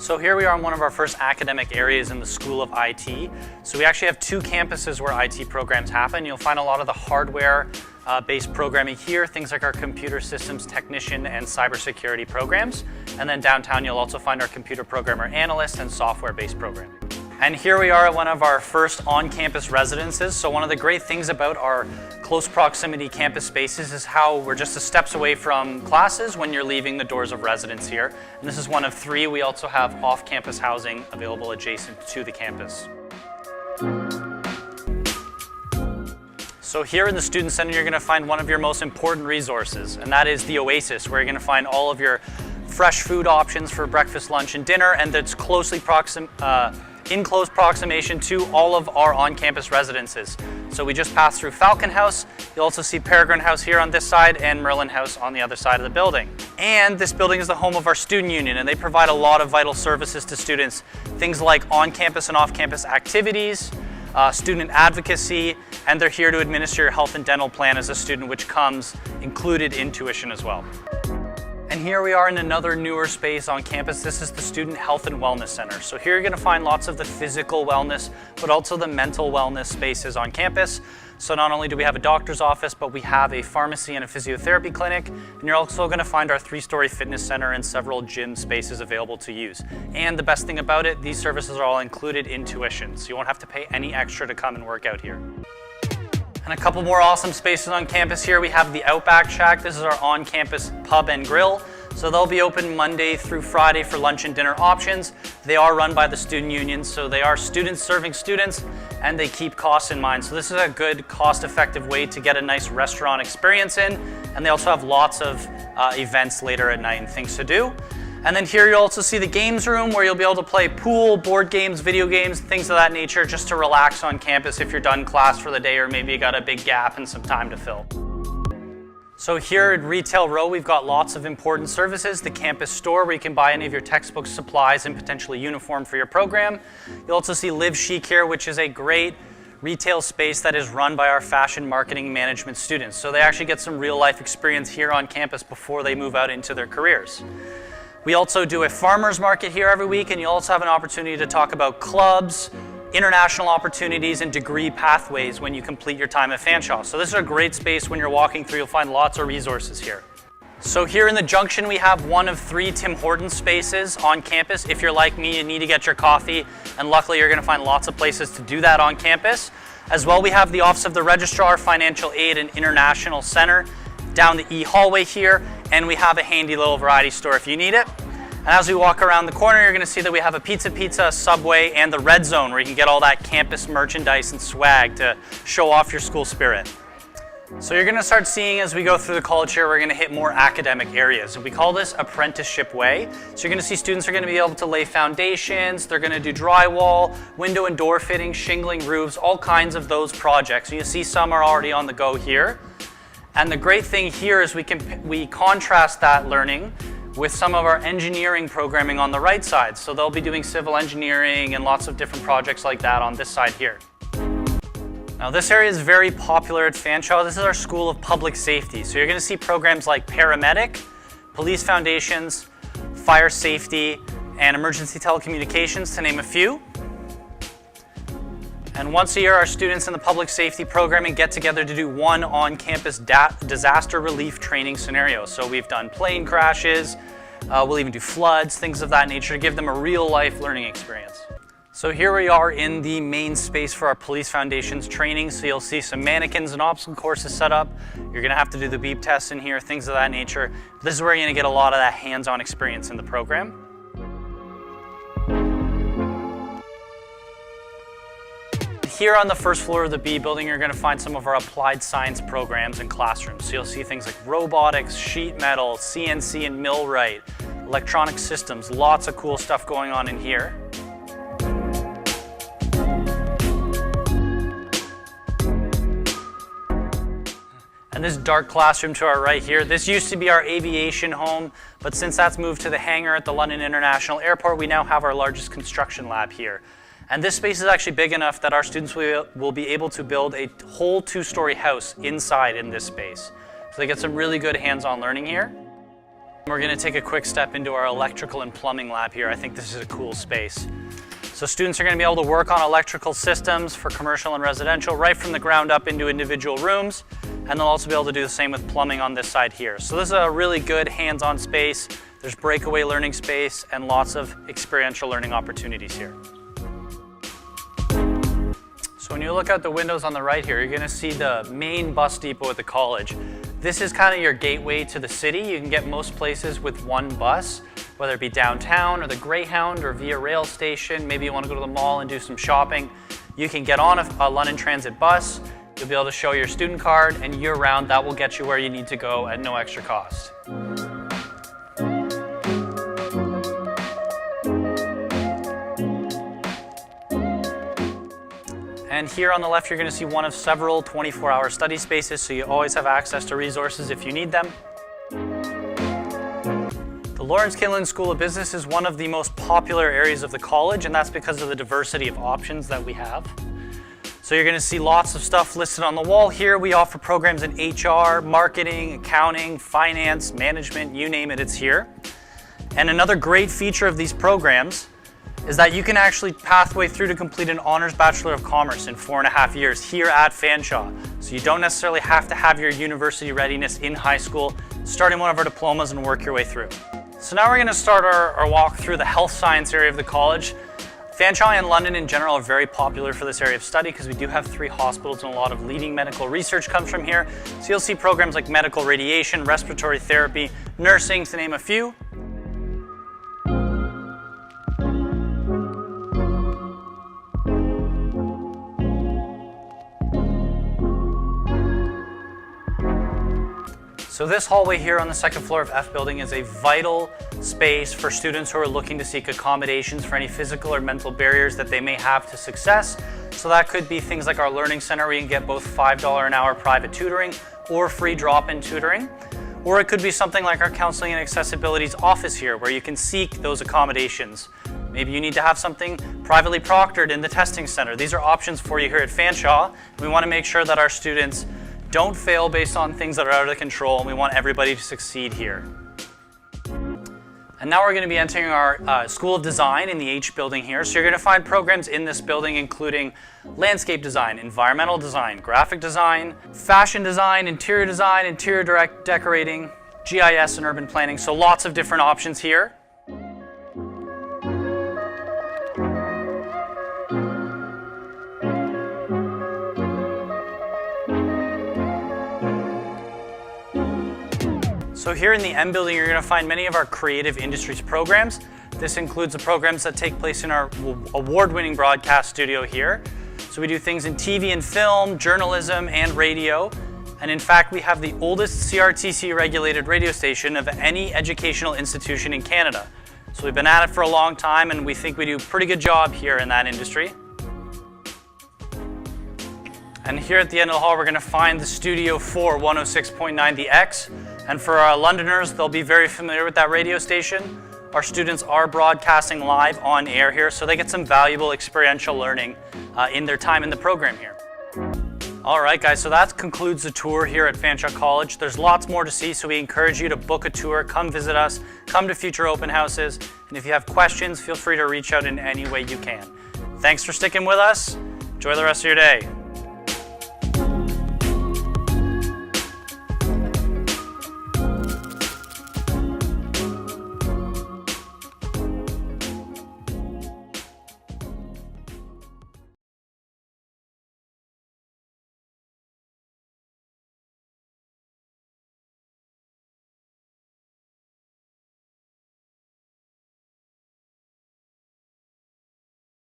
So here we are in one of our first academic areas in the School of IT. So we actually have two campuses where IT programs happen. You'll find a lot of the hardware-based programming here, things like our computer systems technician and cybersecurity programs. And then downtown you'll also find our computer programmer analyst and software-based programming. And here we are at one of our first on-campus residences. So one of the great things about our close proximity campus spaces is how we're just a steps away from classes when you're leaving the doors of residence here. And this is one of three. We also have off-campus housing available adjacent to the campus. So here in the Student Center, you're going to find one of your most important resources, and that is the Oasis, where you're going to find all of your fresh food options for breakfast, lunch, and dinner, and that's closely in close approximation to all of our on-campus residences. So we just passed through Falcon House. You'll also see Peregrine House here on this side and Merlin House on the other side of the building. And this building is the home of our student union, and they provide a lot of vital services to students. Things like on-campus and off-campus activities, student advocacy, and they're here to administer your health and dental plan as a student, which comes included in tuition as well. And here we are in another newer space on campus. This is the Student Health and Wellness Center. So here you're going to find lots of the physical wellness, but also the mental wellness spaces on campus. So not only do we have a doctor's office, but we have a pharmacy and a physiotherapy clinic. And you're also going to find our 3-story fitness center and several gym spaces available to use. And the best thing about it, these services are all included in tuition. So you won't have to pay any extra to come and work out here. And a couple more awesome spaces on campus here. We have the Outback Shack. This is our on-campus pub and grill. So they'll be open Monday through Friday for lunch and dinner options. They are run by the student union, so they are students serving students, and they keep costs in mind. So this is a good cost-effective way to get a nice restaurant experience in. And they also have lots of events later at night and things to do. And then here you'll also see the games room where you'll be able to play pool, board games, video games, things of that nature, just to relax on campus if you're done class for the day or maybe you got a big gap and some time to fill. So here at Retail Row, we've got lots of important services. The campus store where you can buy any of your textbooks, supplies, and potentially uniform for your program. You'll also see Live Chic here, which is a great retail space that is run by our fashion marketing management students. So they actually get some real life experience here on campus before they move out into their careers. We also do a farmer's market here every week, and you also have an opportunity to talk about clubs, international opportunities, and degree pathways when you complete your time at Fanshawe. So this is a great space when you're walking through. You'll find lots of resources here. So here in the Junction, we have one of 3 Tim Hortons spaces on campus. If you're like me, you need to get your coffee, and luckily you're going to find lots of places to do that on campus. As well, we have the Office of the Registrar, Financial Aid, and International Center down the E-hallway here, and we have a handy little variety store if you need it. And as we walk around the corner, you're going to see that we have a Pizza, Subway, and the Red Zone, where you can get all that campus merchandise and swag to show off your school spirit. So you're going to start seeing, as we go through the college here, we're going to hit more academic areas. And we call this apprenticeship way. So you're going to see students are going to be able to lay foundations, they're going to do drywall, window and door fitting, shingling roofs, all kinds of those projects. And you see some are already on the go here. And the great thing here is we contrast that learning with some of our engineering programming on the right side. So they'll be doing civil engineering and lots of different projects like that on this side here. Now this area is very popular at Fanshawe. This is our School of Public Safety. So you're going to see programs like paramedic, police foundations, fire safety, and emergency telecommunications, to name a few. And once a year, our students in the public safety programming get together to do one on-campus disaster relief training scenario. So we've done plane crashes, we'll even do floods, things of that nature to give them a real-life learning experience. So here we are in the main space for our police foundations training. So you'll see some mannequins and obstacle courses set up. You're going to have to do the beep tests in here, things of that nature. This is where you're going to get a lot of that hands-on experience in the program. Here on the first floor of the B building, you're going to find some of our applied science programs and classrooms. So you'll see things like robotics, sheet metal, CNC and millwright, electronic systems, lots of cool stuff going on in here. And this dark classroom to our right here, this used to be our aviation home, but since that's moved to the hangar at the London International Airport, we now have our largest construction lab here. And this space is actually big enough that our students will be able to build a whole 2-story house inside in this space. So they get some really good hands-on learning here. We're going to take a quick step into our electrical and plumbing lab here. I think this is a cool space. So students are going to be able to work on electrical systems for commercial and residential right from the ground up into individual rooms, and they'll also be able to do the same with plumbing on this side here. So this is a really good hands-on space. There's breakaway learning space and lots of experiential learning opportunities here. So when you look out the windows on the right here, you're going to see the main bus depot at the college. This is kind of your gateway to the city. You can get most places with one bus, whether it be downtown or the Greyhound or via rail station. Maybe you want to go to the mall and do some shopping. You can get on a London Transit bus. You'll be able to show your student card, and year-round that will get you where you need to go at no extra cost. And here on the left, you're going to see one of several 24-hour study spaces, so you always have access to resources if you need them. The Lawrence Kinlan School of Business is one of the most popular areas of the college, and that's because of the diversity of options that we have. So you're going to see lots of stuff listed on the wall here. We offer programs in HR, marketing, accounting, finance, management, you name it, it's here. And another great feature of these programs is that you can actually pathway through to complete an Honors Bachelor of Commerce in 4.5 years here at Fanshawe. So you don't necessarily have to have your university readiness in high school. Start in one of our diplomas and work your way through. So now we're going to start our walk through the health science area of the college. Fanshawe and London in general are very popular for this area of study because we do have 3 hospitals and a lot of leading medical research comes from here. So you'll see programs like medical radiation, respiratory therapy, nursing, to name a few. So this hallway here on the 2nd floor of F building is a vital space for students who are looking to seek accommodations for any physical or mental barriers that they may have to success. So that could be things like our learning center where you can get both $5 an hour private tutoring or free drop-in tutoring. Or it could be something like our counseling and accessibilities office here where you can seek those accommodations. Maybe you need to have something privately proctored in the testing center. These are options for you here at Fanshawe. We want to make sure that our students don't fail based on things that are out of control, and we want everybody to succeed here. And now we're going to be entering our School of Design in the H building here. So you're going to find programs in this building including landscape design, environmental design, graphic design, fashion design, interior decorating, GIS and urban planning. So lots of different options here. So here in the M building, you're going to find many of our creative industries programs. This includes the programs that take place in our award-winning broadcast studio here. So we do things in TV and film, journalism, and radio. And in fact, we have the oldest CRTC-regulated radio station of any educational institution in Canada. So we've been at it for a long time, and we think we do a pretty good job here in that industry. And here at the end of the hall, we're going to find the Studio 4 106.9, the X. And for our Londoners, they'll be very familiar with that radio station. Our students are broadcasting live on air here, so they get some valuable experiential learning in their time in the program here. All right, guys, so that concludes the tour here at Fanshawe College. There's lots more to see, so we encourage you to book a tour, come visit us, come to future open houses, and if you have questions, feel free to reach out in any way you can. Thanks for sticking with us. Enjoy the rest of your day.